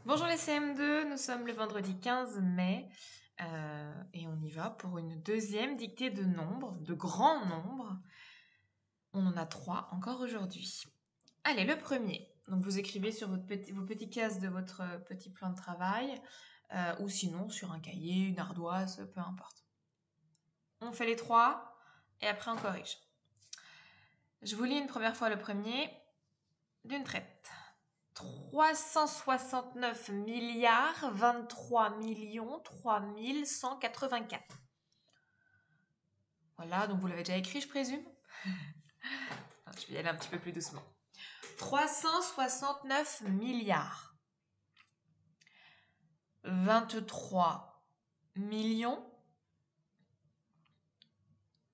Bonjour les CM2, nous sommes le vendredi 15 mai et on y va pour une deuxième dictée de nombres, de grands nombres. On en a 3 encore aujourd'hui. Allez, le premier. Donc vous écrivez sur vos petites cases de votre petit plan de travail ou sinon sur un cahier, une ardoise, peu importe. On fait les 3 et après on corrige. Je vous lis une première fois le premier d'une traite. 369 milliards 23 millions 3184. Voilà, donc vous l'avez déjà écrit, je présume. Je vais y aller un petit peu plus doucement. 369 milliards 23 millions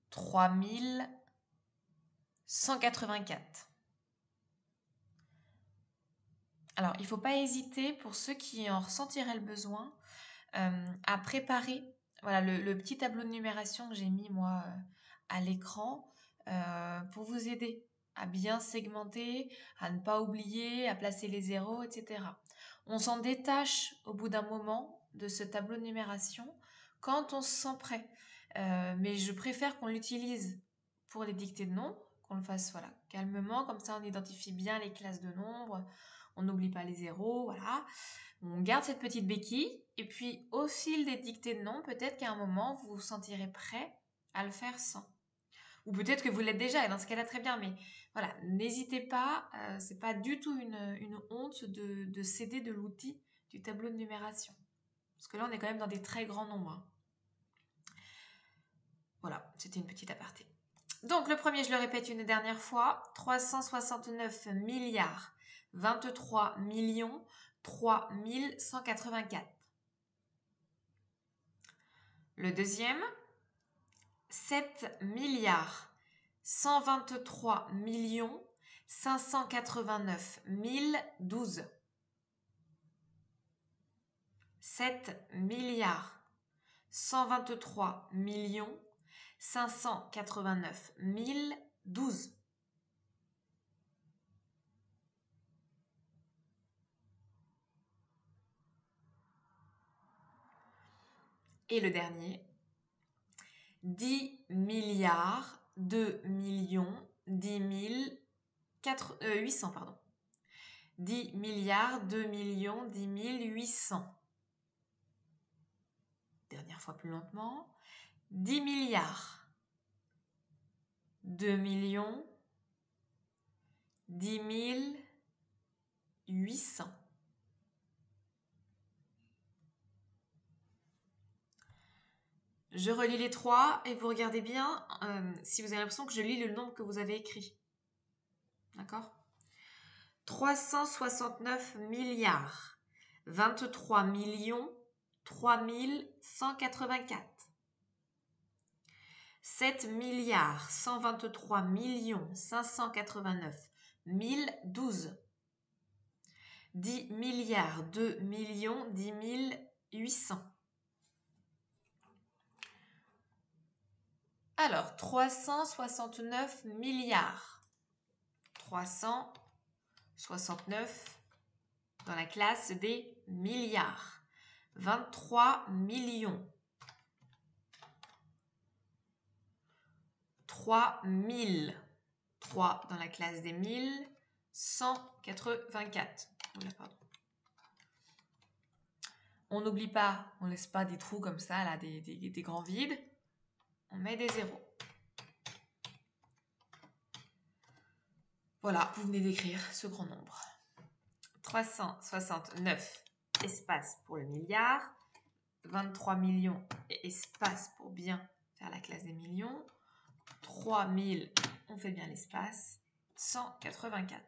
3184. Alors, il ne faut pas hésiter, pour ceux qui en ressentiraient le besoin, à préparer voilà, le petit tableau de numération que j'ai mis moi à l'écran pour vous aider à bien segmenter, à ne pas oublier, à placer les zéros, etc. On s'en détache au bout d'un moment de ce tableau de numération quand on se sent prêt. Mais je préfère qu'on l'utilise pour les dictées de nombres, qu'on le fasse voilà, calmement, comme ça on identifie bien les classes de nombres, on n'oublie pas les zéros, voilà. On garde cette petite béquille et puis au fil des dictées de nombres, peut-être qu'à un moment vous vous sentirez prêt à le faire sans. Ou peut-être que vous l'êtes déjà et dans ce cas-là très bien, mais voilà, n'hésitez pas, c'est pas du tout une honte de céder de l'outil du tableau de numération. Parce que là on est quand même dans des très grands nombres. Hein. Voilà, c'était une petite aparté. Donc le premier, je le répète une dernière fois, 369 milliards 23 millions 3184. Le deuxième, 7 milliards 123 millions 589 012. 7 milliards 123 millions 589 012. Et le dernier, 10 milliards 2 millions 10 800, pardon. 10 milliards 2 millions 10 800. Dernière fois plus lentement. 10 milliards 2 millions 10 800. Je relis les 3 et vous regardez bien si vous avez l'impression que je lis le nombre que vous avez écrit. D'accord ? 369 milliards 23 millions 3184. 7 milliards 123 millions 589 012. 10 milliards 2 millions 10 800. Alors, 369 milliards. 369 dans la classe des milliards. 23 millions. 3000. 3 dans la classe des 1000. 184. Oula, pardon. On n'oublie pas, on ne laisse pas des trous comme ça, là, des grands vides. On met des zéros. Voilà, vous venez d'écrire ce grand nombre. 369, espace pour le milliard. 23 millions, espace pour bien faire la classe des millions. 3000, on fait bien l'espace. 184.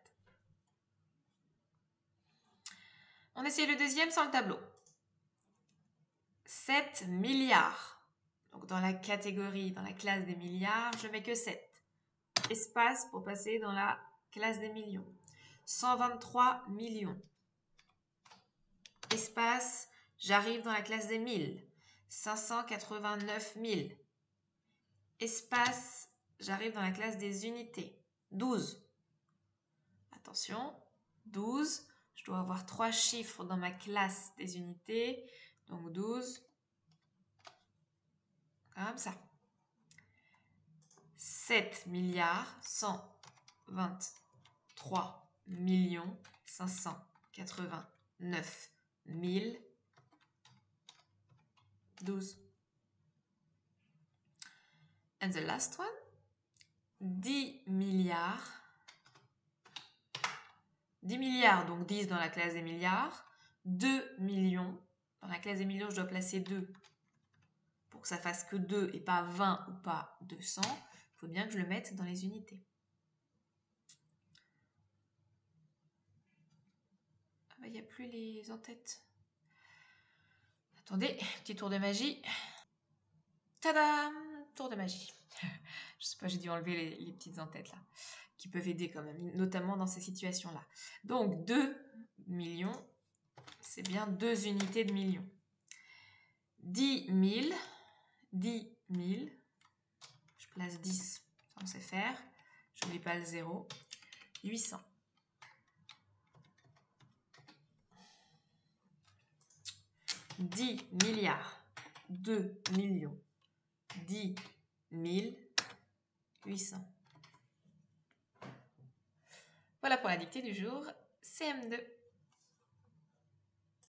On essaye le deuxième sans le tableau. 7 milliards. Donc dans la catégorie, dans la classe des milliards, je mets que 7. Espace pour passer dans la classe des millions. 123 millions. Espace, j'arrive dans la classe des 1000. 589 000. Espace, j'arrive dans la classe des unités. 12. Attention, 12. Je dois avoir 3 chiffres dans ma classe des unités. Donc 12. Comme ça. 7 milliards 123 millions 589 000 12. And the last one, 10 milliards. 10 milliards, donc 10 dans la classe des milliards. 2 millions. Dans la classe des millions, je dois placer 2 pour que ça fasse que 2 et pas 20 ou pas 200. Il faut bien que je le mette dans les unités. Ah bah, il n'y a plus les en-têtes. Attendez, petit tour de magie. Tadam! Tour de magie. Je sais pas, j'ai dû enlever les petites en-têtes là, qui peuvent aider quand même, notamment dans ces situations-là. Donc 2 millions, c'est bien 2 unités de millions. 10 000, 10 000, je place 10, ça on sait faire, je n'oublie pas le 0, 800. « 10 milliards, 2 millions, 10 000, 800. Voilà pour la dictée du jour, CM2.